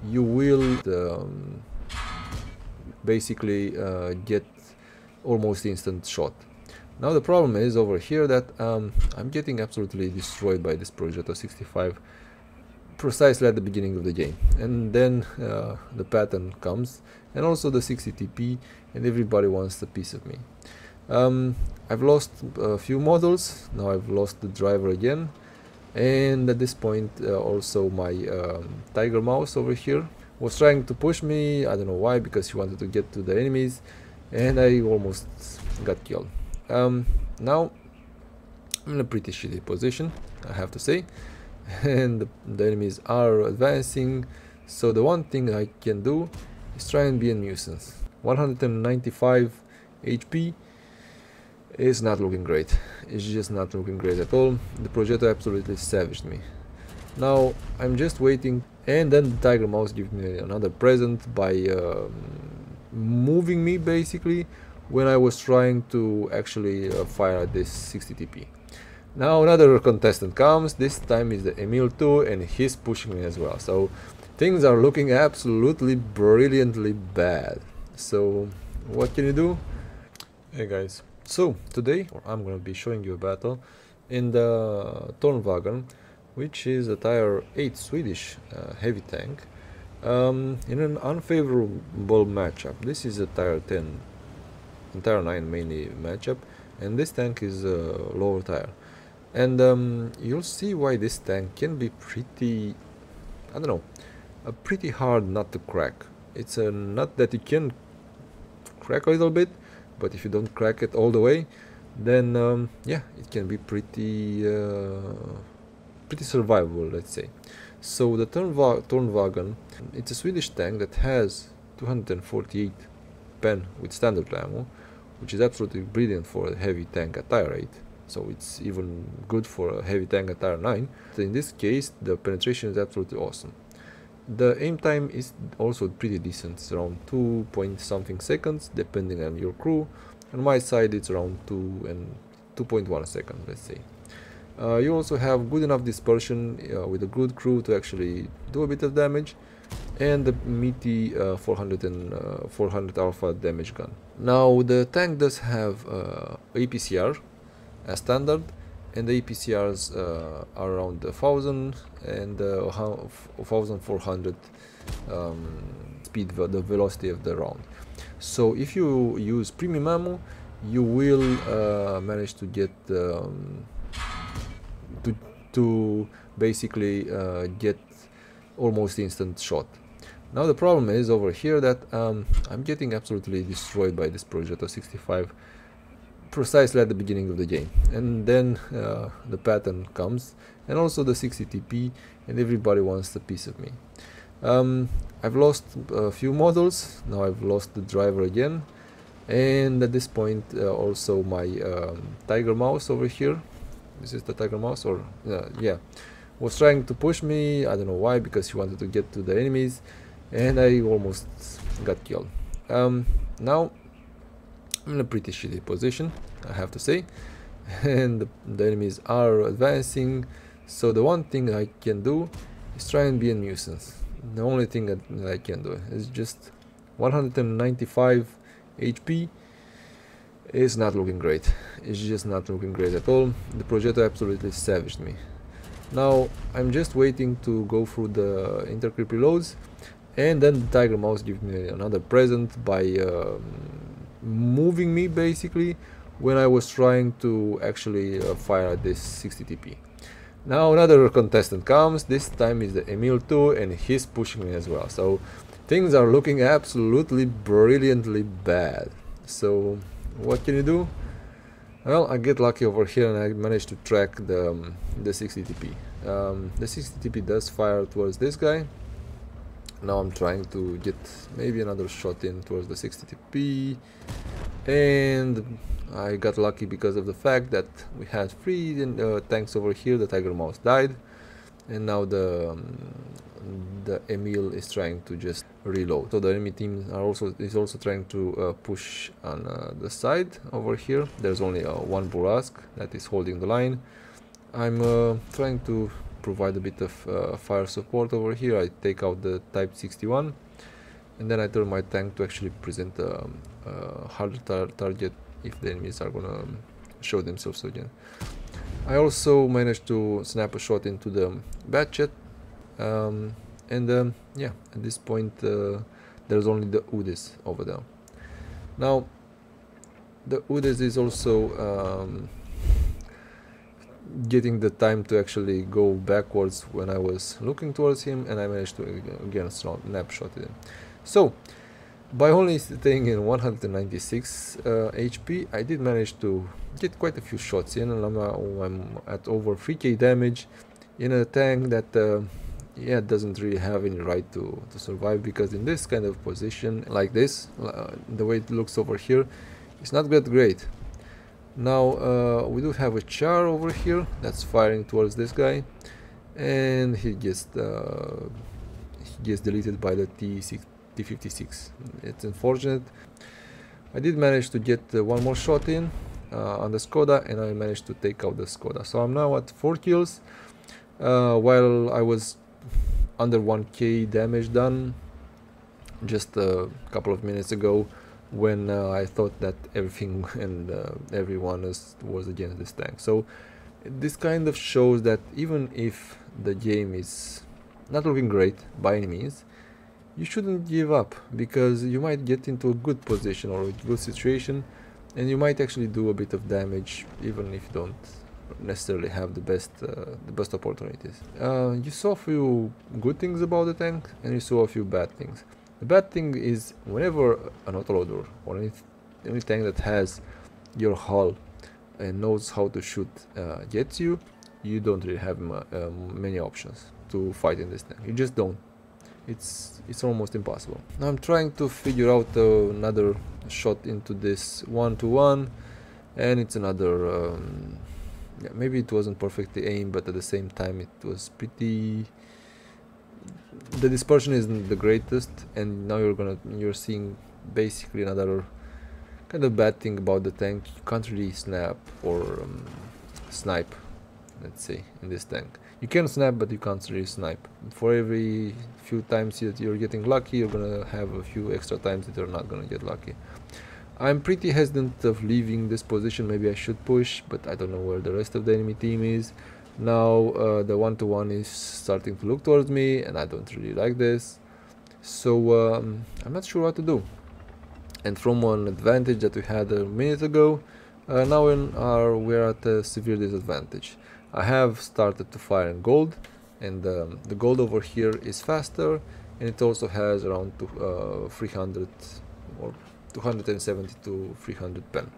you will basically get almost instant shot. Now the problem is over here that I'm getting absolutely destroyed by this Progetto 65 precisely at the beginning of the game, and then the pattern comes, and also the 60 TP, and everybody wants a piece of me. I've lost a few models, now I've lost the driver again, and at this point also my tiger mouse over here was trying to push me. I don't know why, because he wanted to get to the enemies, and I almost got killed. Now I'm in a pretty shitty position, I have to say, and the enemies are advancing, so the one thing I can do is try and be a nuisance. 195 HP is not looking great. It's just not looking great at all. The Progetto absolutely savaged me. Now I'm just waiting, and then the tiger mouse gives me another present by moving me basically when I was trying to actually fire at this 60 TP. Now another contestant comes, this time is the Emil 2, and he's pushing me as well. So things are looking absolutely brilliantly bad. So what can you do? Hey guys, so today I'm gonna be showing you a battle in the Tornvagn, which is a tier 8 Swedish heavy tank, in an unfavorable matchup. This is a tier 10 and tier 9 mainly matchup, and this tank is a lower tier. And you'll see why this tank can be pretty, I don't know, a pretty hard nut to crack. It's a nut that you can crack a little bit, but if you don't crack it all the way, then yeah, it can be pretty survivable, let's say. So the Tornvagn, it's a Swedish tank that has 248 pen with standard ammo, which is absolutely brilliant for a heavy tank at tier 8. So it's even good for a heavy tank at tier 9. So in this case, the penetration is absolutely awesome. The aim time is also pretty decent. It's around 2 point something seconds, depending on your crew. On my side, it's around 2 and 2.1 seconds, let's say. You also have good enough dispersion with a good crew to actually do a bit of damage, and the meaty 400 alpha damage gun. Now the tank does have APCR as standard, and the APCRs are around 1000 and 1400 speed, the velocity of the round. So if you use premium ammo, you will manage to get to basically get almost instant shot. Now the problem is over here that I'm getting absolutely destroyed by this Progetto 65 precisely at the beginning of the game, and then the pattern comes, and also the 60 TP, and everybody wants a piece of me. I've lost a few models, now I've lost the driver again, and at this point also my tiger mouse over here, this is the tiger mouse, or yeah, was trying to push me. I don't know why, because he wanted to get to the enemies, and I almost got killed. Now I'm in a pretty shitty position, I have to say, and the enemies are advancing, so the one thing I can do is try and be a nuisance. The only thing that I can do is just 195 HP is not looking great. It's just not looking great at all. The Progetto absolutely savaged me. Now I'm just waiting to go through the intercreep reloads, and then the tiger mouse gives me another present by moving me basically when I was trying to actually fire at this 60 TP. Now another contestant comes, this time is the Emil 2, and he's pushing me as well. So things are looking absolutely brilliantly bad. So what can you do? Well, I get lucky over here and I managed to track the 60 TP. The 60 TP does fire towards this guy. Now I'm trying to get maybe another shot in towards the 60 TP, and I got lucky because of the fact that we had 3 tanks over here. The tiger mouse died, and now the Emil is trying to just reload. So the enemy team is also trying to push on the side over here. There's only one Burask that is holding the line. I'm trying to provide a bit of fire support over here, I take out the Type 61, and then I turn my tank to actually present a harder target if the enemies are gonna show themselves again. I also managed to snap a shot into the batchet, and yeah, at this point there's only the UDES over there. Now the UDES is also getting the time to actually go backwards when I was looking towards him, and I managed to again snapshot him. So by only staying in 196 HP, I did manage to get quite a few shots in, and I'm at over 3k damage in a tank that yeah, doesn't really have any right to survive, because in this kind of position like this, the way it looks over here, it's not that great. Now we do have a char over here that's firing towards this guy, and he gets deleted by the T56. It's unfortunate. I did manage to get one more shot in on the Skoda, and I managed to take out the Skoda. So I'm now at 4 kills, while I was under 1k damage done just a couple of minutes ago, when I thought that everything and everyone was against this tank. So this kind of shows that even if the game is not looking great by any means, you shouldn't give up, because you might get into a good position or a good situation, and you might actually do a bit of damage even if you don't necessarily have the best opportunities. You saw a few good things about the tank, and you saw a few bad things. The bad thing is, whenever an autoloader or any tank that has your hull and knows how to shoot gets you, you don't really have many options to fight in this tank. You just don't. It's almost impossible. Now I'm trying to figure out another shot into this 1-to-1, and it's another yeah, maybe it wasn't perfectly aimed, but at the same time it was pretty, the dispersion isn't the greatest, and now you're seeing basically another kind of bad thing about the tank. You can't really snap or snipe, let's say, in this tank. You can snap, but you can't really snipe. For every few times that you're getting lucky, you're gonna have a few extra times that you're not gonna get lucky. I'm pretty hesitant of leaving this position. Maybe I should push, but I don't know where the rest of the enemy team is. Now the 1-to-1 is starting to look towards me, and I don't really like this. So I'm not sure what to do. And from an advantage that we had a minute ago, now we're at a severe disadvantage. I have started to fire in gold, and the gold over here is faster, and it also has around 300 or 270 to 300 pen.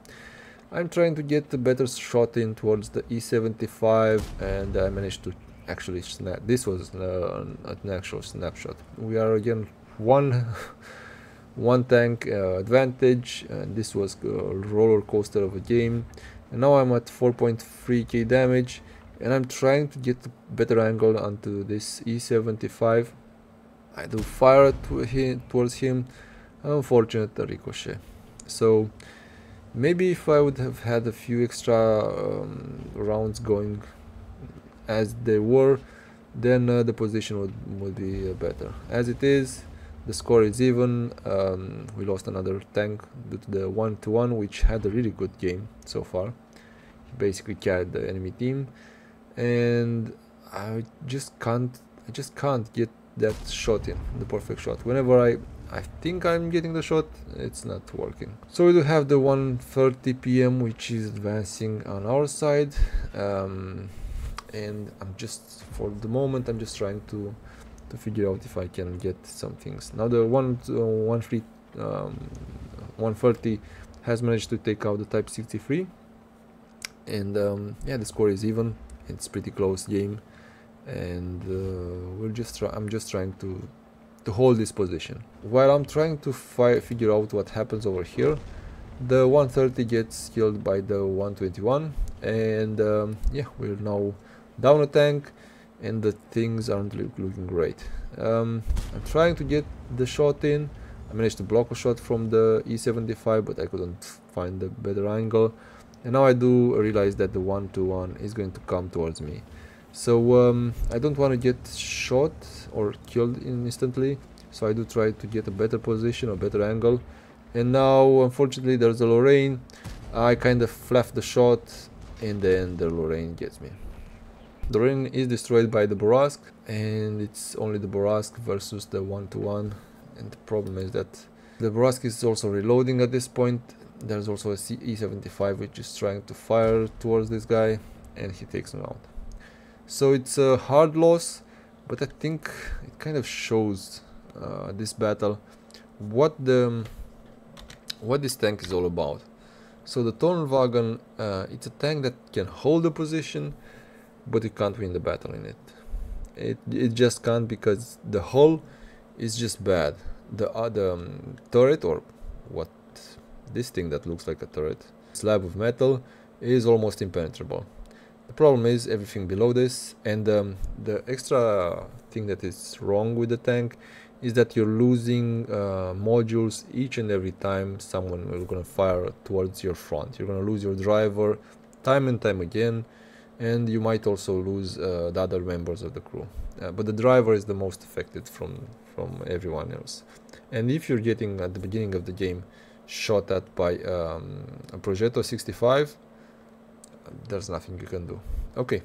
I'm trying to get a better shot in towards the E75, and I managed to actually snap. This was an actual snapshot. We are again one tank advantage, and this was a roller coaster of a game. And now I'm at 4.3k damage, and I'm trying to get a better angle onto this E75. I do fire towards him. Unfortunate ricochet. So maybe if I would have had a few extra rounds going as they were, then the position would be better. As it is, the score is even. We lost another tank due to the 1-to-1, which had a really good game so far. He basically carried the enemy team, and I just can't get that shot in, the perfect shot. Whenever I think I'm getting the shot, it's not working. So we do have the 1:30 p.m. which is advancing on our side, and for the moment I'm just trying to figure out if I can get some things. Now the 130 has managed to take out the Type 63, and yeah, the score is even. It's pretty close game, and I'm just trying to hold this position. While I'm trying to figure out what happens over here, the 130 gets killed by the 121, and yeah, we're now down a tank, and the things aren't looking great. I'm trying to get the shot in. I managed to block a shot from the E75, but I couldn't find a better angle, and now I do realize that the 1-to-1 is going to come towards me. So I don't want to get shot or killed instantly, so I do try to get a better position or better angle. And now unfortunately there's a Lorraine. I kind of fluffed the shot and then the Lorraine gets me. The Lorraine is destroyed by the Borask, and it's only the Borask versus the 1-to-1, and the problem is that the Borask is also reloading at this point. There's also a E75 which is trying to fire towards this guy, and he takes him out. So it's a hard loss, but I think it kind of shows this battle what this tank is all about. So the Tornvagn, it's a tank that can hold a position, but you can't win the battle in it. It just can't, because the hull is just bad. The turret, or what, this thing that looks like a turret, slab of metal, is almost impenetrable. The problem is everything below this, and the extra thing that is wrong with the tank is that you're losing modules each and every time someone is going to fire towards your front. You're going to lose your driver time and time again, and you might also lose the other members of the crew. But the driver is the most affected from everyone else. And if you're getting at the beginning of the game shot at by a Progetto 65, there's nothing you can do. Okay,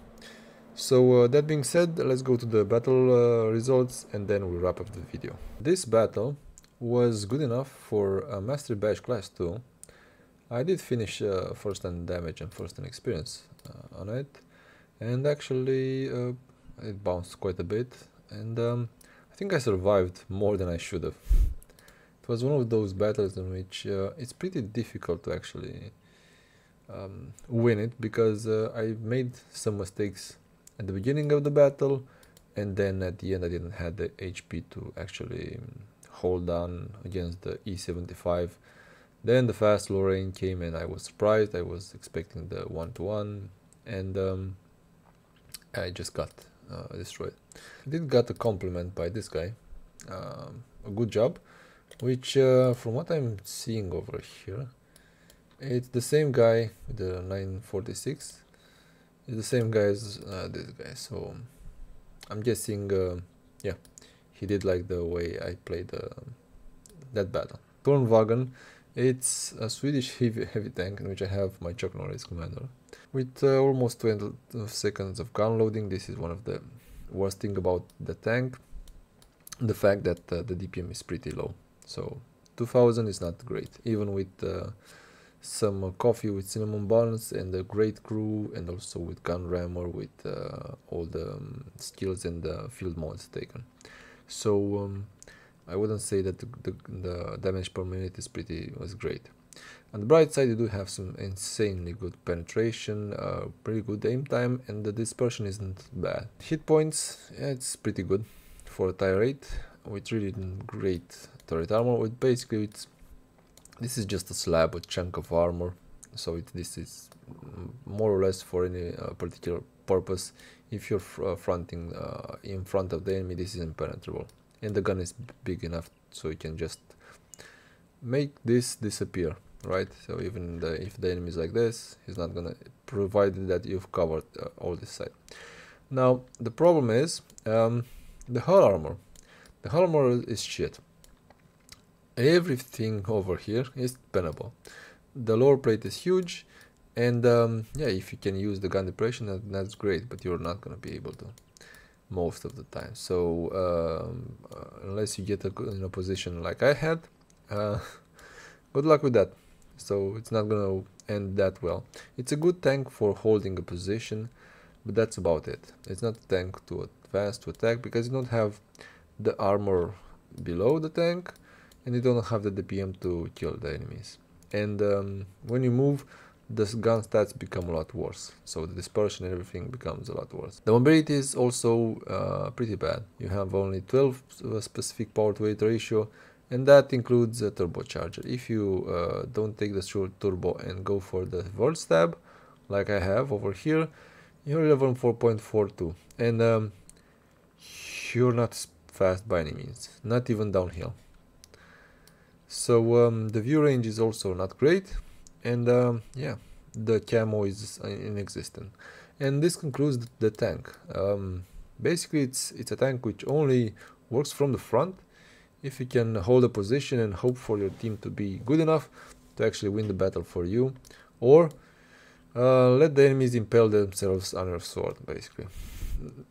so that being said, let's go to the battle results, and then we'll wrap up the video. This battle was good enough for a Mastery Badge Class 2. I did finish first on damage and first on experience on it, and actually it bounced quite a bit, and I think I survived more than I should have. It was one of those battles in which it's pretty difficult to actually win it, because I made some mistakes at the beginning of the battle, and then at the end I didn't have the HP to actually hold on against the E75. Then the fast Lorraine came, and I was surprised. I was expecting the 1-to-1, and I just got destroyed. I did get a compliment by this guy, a good job, which from what I'm seeing over here, it's the same guy with the 946. It's the same guy as this guy, so I'm guessing, yeah, he did like the way I played that battle. Tornvagn, it's a Swedish heavy tank in which I have my Chuck Norris commander. With almost 20 seconds of gun loading, this is one of the worst thing about the tank, the fact that the DPM is pretty low. So 2000 is not great, even with some coffee with cinnamon buns and a great crew, and also with gun rammer with all the skills and the field modes taken. So I wouldn't say that the damage per minute is was great. On the bright side, you do have some insanely good penetration, pretty good aim time, and the dispersion isn't bad. Hit points, yeah, it's pretty good for a tier 8 with really great turret armor. With basically this is just a slab, a chunk of armor, so this is more or less for any particular purpose. If you're fronting in front of the enemy, this is impenetrable, and the gun is big enough so you can just make this disappear, right? So even if the enemy is like this, he's not gonna, provided that you've covered all this side. Now the problem is the hull armor. The hull armor is shit. Everything over here is penable. The lower plate is huge, and yeah, if you can use the gun depression, that's great, but you're not gonna be able to most of the time. So unless you get in a position like I had, good luck with that. So it's not gonna end that well. It's a good tank for holding a position, but that's about it. It's not a tank to advance to attack, because you don't have the armor below the tank, and you don't have the DPM to kill the enemies. And when you move, the gun stats become a lot worse, so the dispersion and everything becomes a lot worse. The mobility is also pretty bad. You have only 12 specific power to weight ratio, and that includes a turbocharger. If you don't take the short turbo and go for the world stab, like I have over here, you're level 4.42, and you're not fast by any means, not even downhill. So the view range is also not great, and yeah, the camo is inexistent. And this concludes the tank. Basically it's a tank which only works from the front if you can hold a position and hope for your team to be good enough to actually win the battle for you, or let the enemies impale themselves on your sword. Basically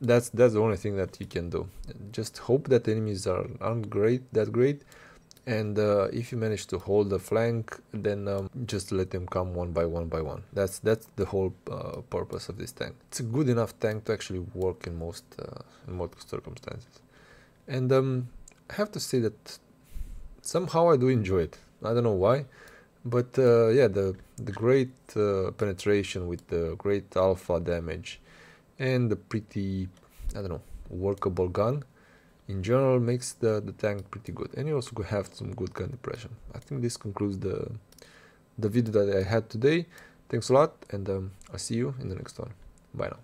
that's the only thing that you can do. Just hope that the enemies aren't that great, and if you manage to hold the flank, then just let them come one by one. That's the whole purpose of this tank. It's a good enough tank to actually work in most circumstances. And I have to say that somehow I do enjoy it. I don't know why, but yeah, the great penetration with the great alpha damage and the pretty, I don't know, workable gun in general makes the tank pretty good. And you also have some good gun depression. I think this concludes the video that I had today. Thanks a lot, and I'll see you in the next one. Bye now.